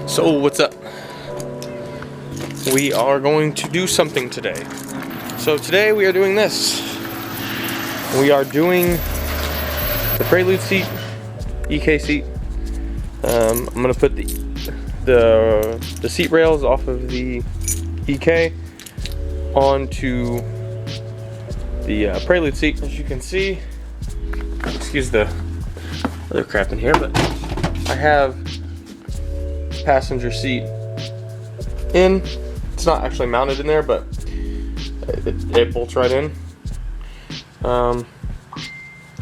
So what's up? We are going to do something today. So today we are doing this. We are doing the Prelude seat, EK seat. I'm gonna put the seat rails off of the EK onto the Prelude seat. As you can see, excuse the other crap in here, but I have passenger seat in. It's not actually mounted in there, but it bolts right in.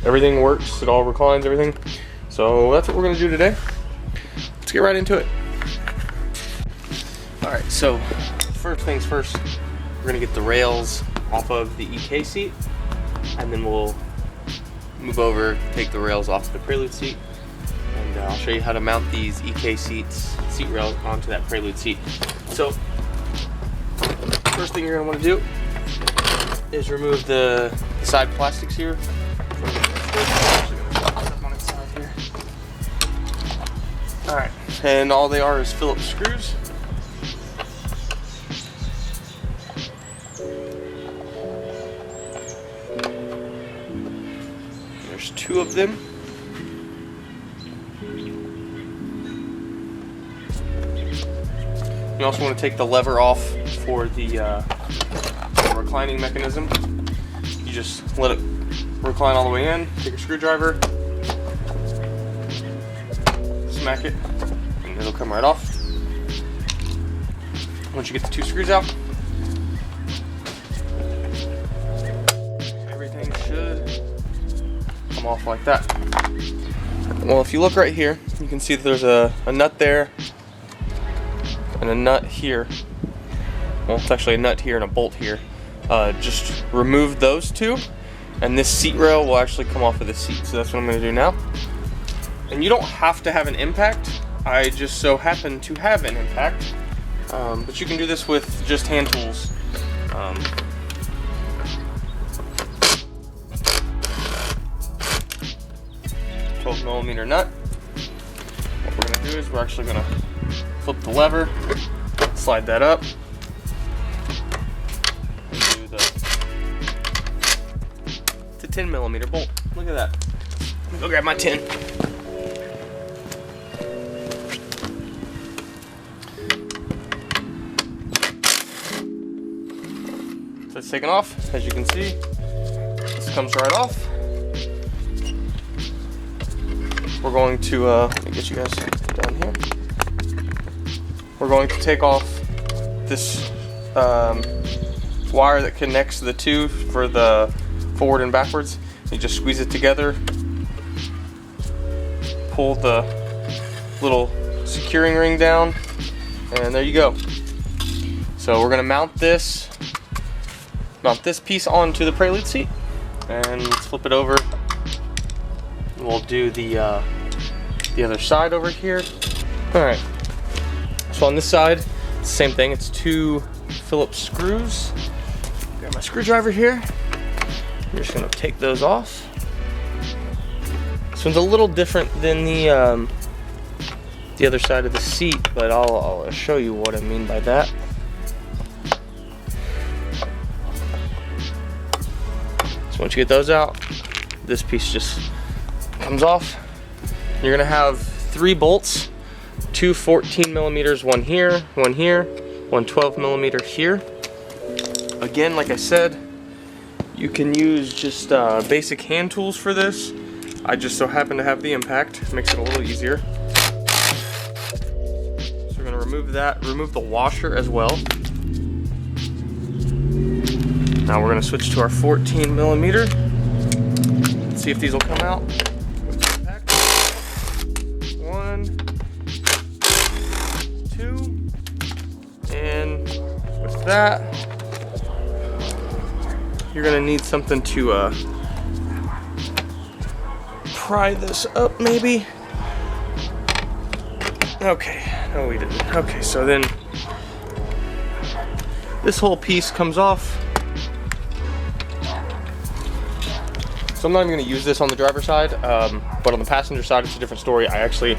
Everything works, it all reclines, everything. So that's what we're gonna do today. Let's get right into it. Alright, so first things first, we're gonna get the rails off of the EK seat, and then we'll move over, take the rails off the Prelude seat, and I'll show you how to mount these EK seat rails onto that Prelude seat. So first thing you're gonna want to do is remove the side plastics here. Alright, and all they are is Phillips screws. There's 2 of them. You also want to take the lever off for the reclining mechanism. You just let it recline all the way in, take a screwdriver, smack it, and it'll come right off. Once you get the 2 screws out, everything should come off like that. Well, if you look right here, you can see that there's a nut there and a nut here. Well, it's actually a nut here and a bolt here. Just remove those 2, and this seat rail will actually come off of the seat. So that's what I'm going to do now. And you don't have to have an impact. I just so happen to have an impact. But you can do this with just hand tools. 12mm nut. What we're going to do is we're actually going to flip the lever, slide that up, and do it's a 10mm bolt. Look at that. Let me go grab my tin. So it's taken off, as you can see. This comes right off. We're going to, let me get you guys down here. We're going to take off this wire that connects the 2 for the forward and backwards. You just squeeze it together, pull the little securing ring down, and there you go. So we're gonna mount this piece onto the Prelude seat, and let's flip it over. We'll do the other side over here. All right. So on this side, it's the same thing. It's 2 Phillips screws. Got my screwdriver here. I'm just gonna take those off. This one's a little different than the other side of the seat, but I'll show you what I mean by that. So once you get those out, this piece just comes off. You're gonna have 3 bolts. 2 14mm, one here, one 12mm here. Again, like I said, you can use just basic hand tools for this. I just so happen to have the impact. It makes it a little easier. So we're gonna remove that, remove the washer as well. Now we're gonna switch to our 14mm. Let's see if these will come out. 1, 2, and with that, you're gonna need something to pry this up, maybe. Okay, no we didn't. Okay, so then this whole piece comes off. So I'm not even going to use this on the driver's side, but on the passenger side it's a different story. I actually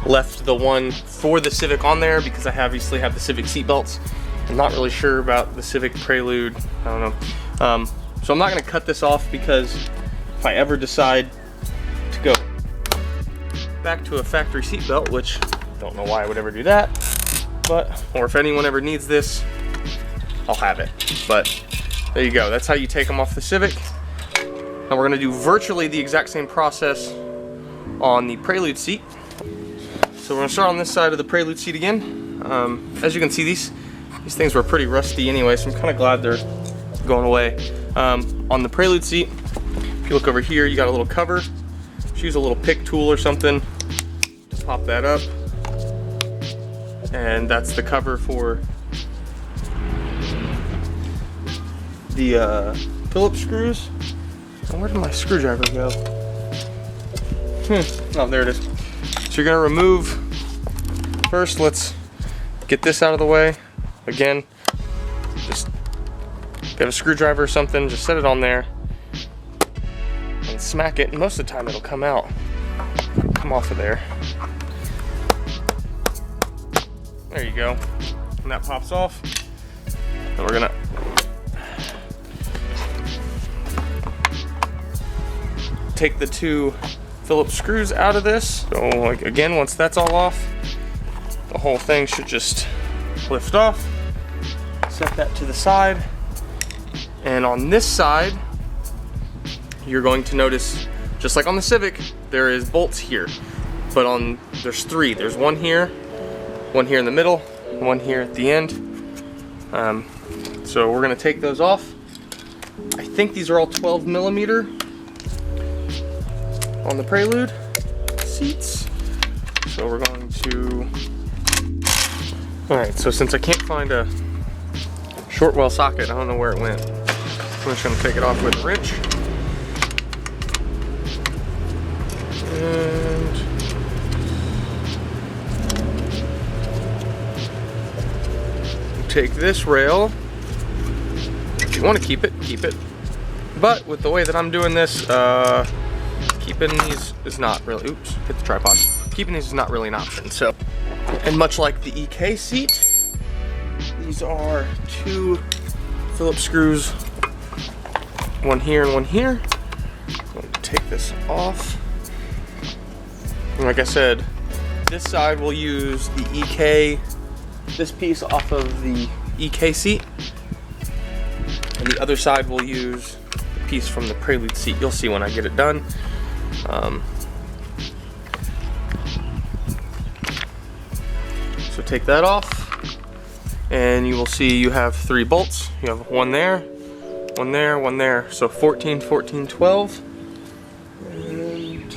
left left the one for the Civic on there because I obviously have the Civic seat belts. I'm not really sure about the Civic Prelude, I don't know. So I'm not gonna cut this off because if I ever decide to go back to a factory seat belt, which I don't know why I would ever do that, or if anyone ever needs this, I'll have it. But there you go, that's how you take them off the Civic. Now we're gonna do virtually the exact same process on the Prelude seat. So we're gonna start on this side of the Prelude seat again. As you can see, these things were pretty rusty anyway, so I'm kind of glad they're going away. On the Prelude seat, if you look over here, you got a little cover. Just use a little pick tool or something to pop that up. And that's the cover for the Phillips screws. And where did my screwdriver go? Oh, there it is. So you're gonna remove, first let's get this out of the way. Again, just get a screwdriver or something, just set it on there and smack it, and most of the time it'll come out, come off of there. There you go. And that pops off. And we're gonna take the two Phillips screws out of this. So like again, once that's all off, the whole thing should just lift off. Set that to the side. And on this side, you're going to notice, just like on the Civic, there is bolts here. But there's three. There's one here in the middle, one here at the end. So we're gonna take those off. I think these are all 12 millimeter on the Prelude seats. So we're going to, all right, so since I can't find a short well socket, I don't know where it went. I'm just gonna take it off with a wrench. And take this rail. If you want to keep it, keep it. But with the way that I'm doing this, keeping these is not really, oops, hit the tripod. Keeping these is not really an option. So, and much like the EK seat, these are two Phillips screws, one here and one here. I'm going to take this off. And like I said, this side will use the EK, this piece off of the EK seat, and the other side will use the piece from the Prelude seat. You'll see when I get it done. So take that off, and you will see you have 3 bolts. You have one there, one there, one there. So 14, 14, 12. And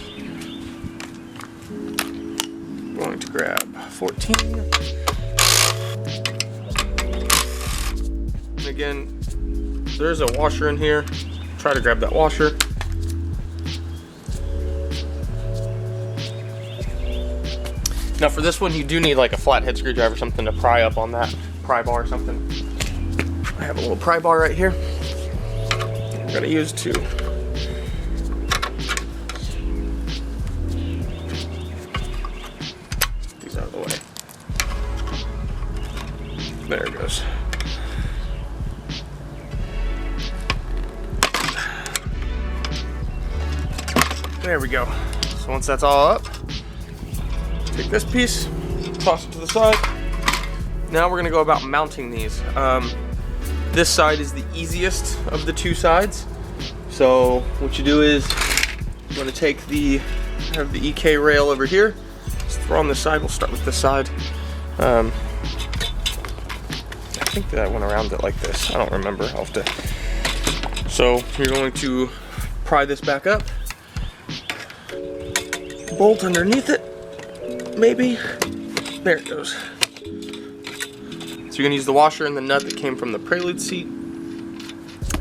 I'm going to grab 14. And again, there's a washer in here. Try to grab that washer. Now for this one, you do need like a flathead screwdriver or something to pry up on that pry bar or something. I have a little pry bar right here. I'm gonna use to these out of the way. There it goes. There we go. So once that's all up, take this piece, toss it to the side. Now we're gonna go about mounting these. This side is the easiest of the two sides. So what you do is you wanna take have the EK rail over here, just throw on this side. We'll start with this side. I think that I went around it like this. I don't remember. I'll have to. So you're going to pry this back up, bolt underneath it. Maybe. There it goes. So you're gonna use the washer and the nut that came from the Prelude seat,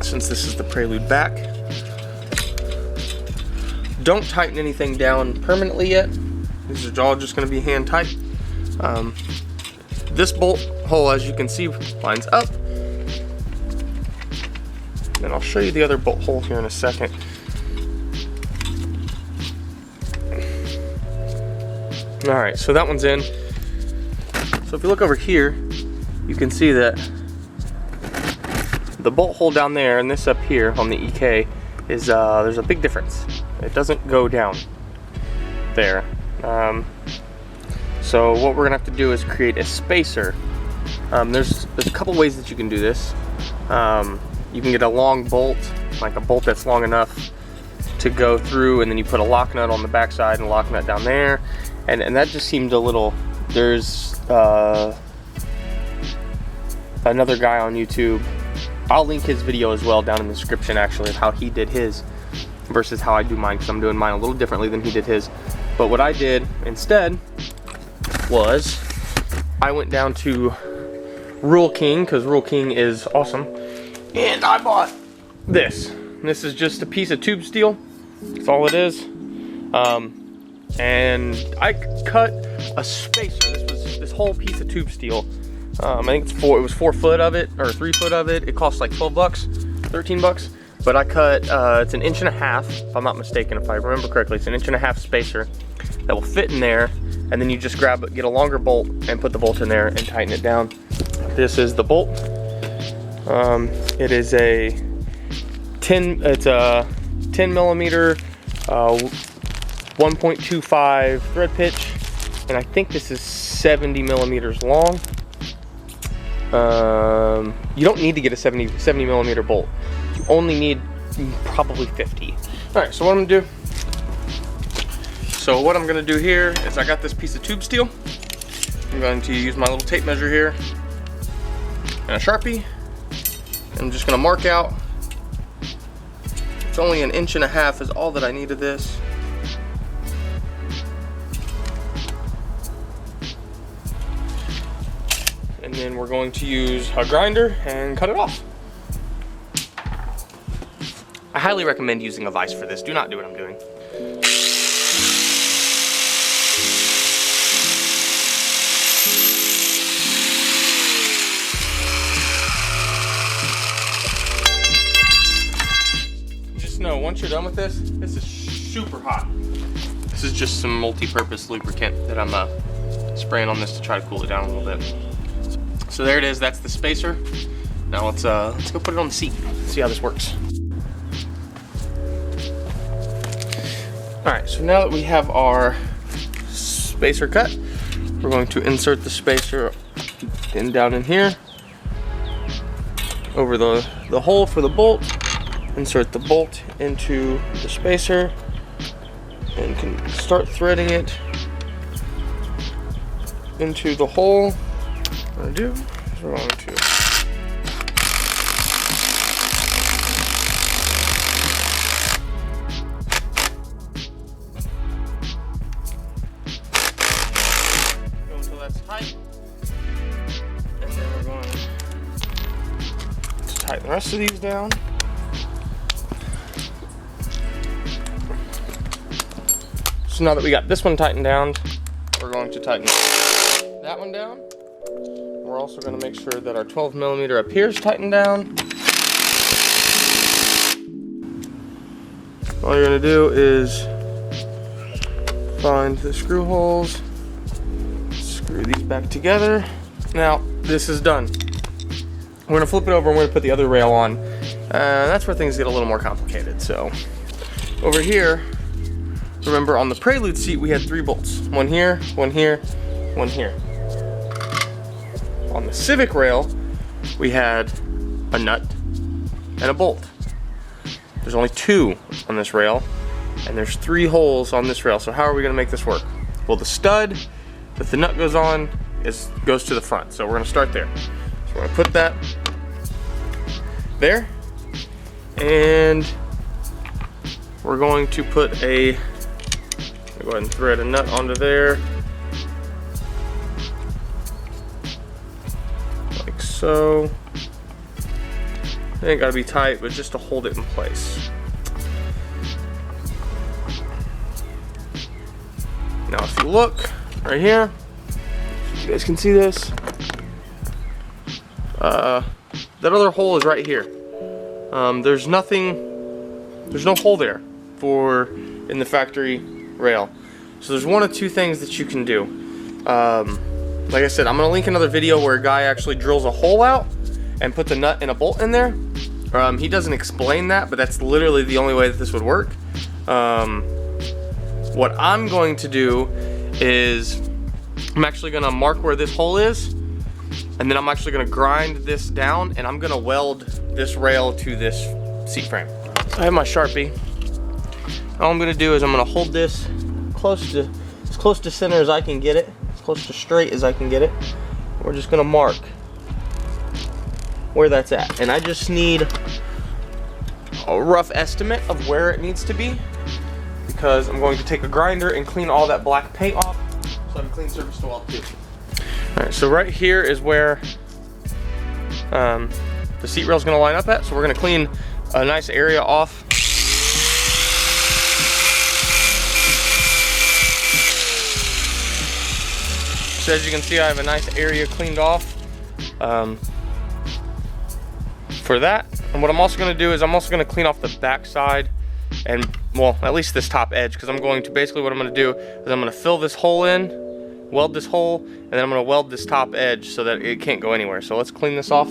since this is the Prelude back. Don't tighten anything down permanently yet. These are all just gonna be hand tight. This bolt hole, as you can see, lines up. And I'll show you the other bolt hole here in a second. All right, so that one's in. So if you look over here, you can see that the bolt hole down there and this up here on the EK is, there's a big difference. It doesn't go down there. So what we're gonna have to do is create a spacer. There's a couple ways that you can do this. You can get a long bolt, like a bolt that's long enough to go through, and then you put a lock nut on the back side and a lock nut down there. And that just seemed a little, there's another guy on YouTube. I'll link his video as well down in the description, actually, of how he did his versus how I do mine, because I'm doing mine a little differently than he did his. But what I did instead was I went down to Rural King, because Rural King is awesome, and I bought this. This is just a piece of tube steel. That's all it is. And I cut a spacer. This whole piece of tube steel. I think it was 4 foot of it, or 3 foot of it. It cost like 12 bucks, 13 bucks. But I cut, it's an 1.5 inches, if I'm not mistaken, if I remember correctly. It's an 1.5 inch spacer that will fit in there. And then you just grab it, get a longer bolt and put the bolt in there and tighten it down. This is the bolt. It is a 10 millimeter, 1.25 thread pitch. And I think this is 70 millimeters long. You don't need to get a 70 millimeter bolt. You only need probably 50. All right, so what I'm gonna do. So what I'm gonna do here is I got this piece of tube steel. I'm going to use my little tape measure here and a Sharpie. I'm just gonna mark out. It's only 1.5 inches is all that I need of this. And then we're going to use a grinder and cut it off. I highly recommend using a vise for this. Do not do what I'm doing. Just know, once you're done with this, this is super hot. This is just some multi-purpose lubricant that I'm spraying on this to try to cool it down a little bit. So there it is, that's the spacer. Now let's go put it on the seat, see how this works. All right, so now that we have our spacer cut, we're going to insert the spacer down in here, over the hole for the bolt, insert the bolt into the spacer, and can start threading it into the hole. What we're going to do is we're going to go until that's tight, and then we're going to tighten the rest of these down. So now that we got this one tightened down, we're going to tighten that one down. We're also going to make sure that our 12 millimeter up here is tightened down. All you're going to do is find the screw holes, screw these back together. Now this is done. We're going to flip it over and we're going to put the other rail on. That's where things get a little more complicated. So over here, remember on the Prelude seat we had 3 bolts. One here, one here, one here. On the Civic rail, we had a nut and a bolt. There's only 2 on this rail, and there's 3 holes on this rail. So how are we gonna make this work? Well, the stud that the nut goes on goes to the front. So we're gonna start there. So we're gonna put that there, and we're going to put go ahead and thread a nut onto there. Like so. It ain't gotta be tight, but just to hold it in place. Now if you look right here, you guys can see this. That other hole is right here. There's no hole there in the factory rail. So there's one of two things that you can do. Like I said, I'm gonna link another video where a guy actually drills a hole out and puts a nut and a bolt in there. He doesn't explain that, but that's literally the only way that this would work. What I'm going to do is I'm actually gonna mark where this hole is, and then I'm actually gonna grind this down, and I'm gonna weld this rail to this seat frame. So I have my Sharpie. All I'm gonna do is I'm gonna hold this as close to center as I can get it, as close to straight as I can get it. We're just gonna mark where that's at, and I just need a rough estimate of where it needs to be, because I'm going to take a grinder and clean all that black paint off so I have a clean surface to weld to. Alright, so right here is where the seat rail is going to line up at, so we're going to clean a nice area off. So as you can see, I have a nice area cleaned off for that. And what I'm also going to do is I'm also going to clean off the back side, and well, at least this top edge, because I'm going to basically what I'm going to do is I'm going to fill this hole in, weld this hole, and then I'm going to weld this top edge so that it can't go anywhere. So let's clean this off.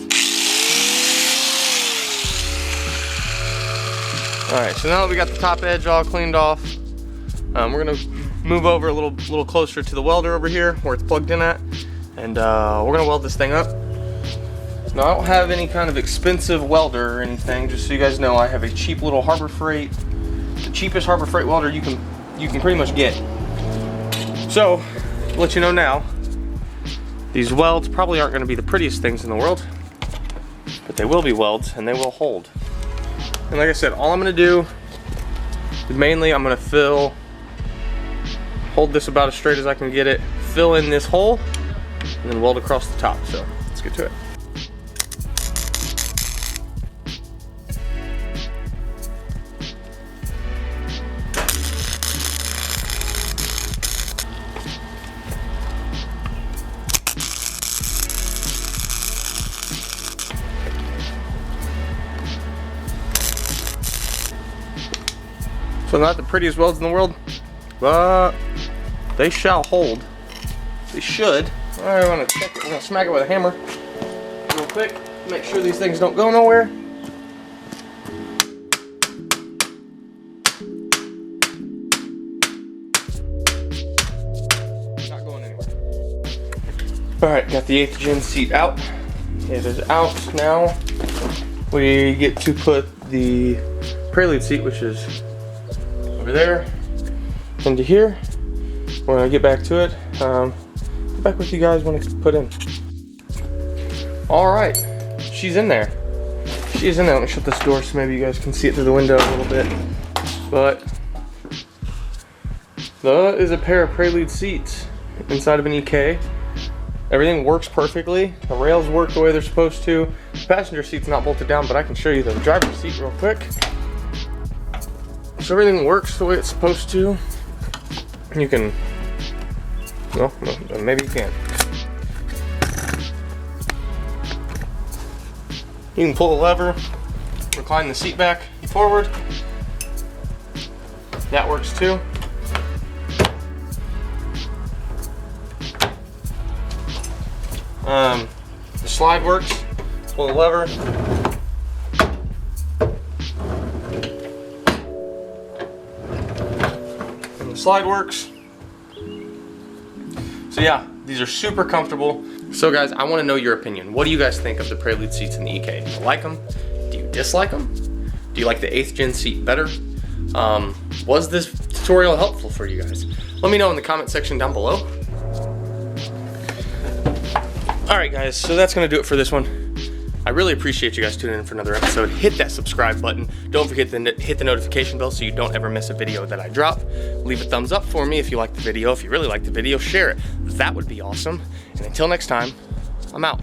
Alright, so now that we got the top edge all cleaned off, we're going to move over a little closer to the welder over here where it's plugged in at, and we're going to weld this thing up. Now, I don't have any kind of expensive welder or anything, just so you guys know. I have a cheap little Harbor Freight, the cheapest Harbor Freight welder you can pretty much get. So, to let you know now, these welds probably aren't going to be the prettiest things in the world, but they will be welds and they will hold. And like I said, all I'm going to do is mainly I'm going to hold this about as straight as I can get it, fill in this hole, and then weld across the top. So let's get to it. So not the prettiest welds in the world, but they shall hold. They should. All right, I want to check it. We're gonna smack it with a hammer real quick. Make sure these things don't go nowhere. Not going anywhere. All right, got the 8th gen seat out. It is out now. We get to put the Prelude seat, which is over there, into here. When I get back to it, get back with you guys when it's put in. All right, she's in there. She's in there. Let me shut this door so maybe you guys can see it through the window a little bit. But that is a pair of Prelude seats inside of an EK. Everything works perfectly. The rails work the way they're supposed to. The passenger seat's not bolted down, but I can show you the driver's seat real quick. So everything works the way it's supposed to. You can, well, maybe you can. You can pull the lever, recline the seat back and forward. That works too. The slide works. Pull the lever. And the slide works. So yeah, these are super comfortable. So guys, I want to know your opinion. What do you guys think of the Prelude seats in the EK? Do you like them? Do you dislike them? Do you like the 8th gen seat better? Was this tutorial helpful for you guys? Let me know in the comment section down below. Alright guys, so that's going to do it for this one. I really appreciate you guys tuning in for another episode. Hit that subscribe button. Don't forget to hit the notification bell so you don't ever miss a video that I drop. Leave a thumbs up for me if you like the video. If you really like the video, share it. That would be awesome. And until next time, I'm out.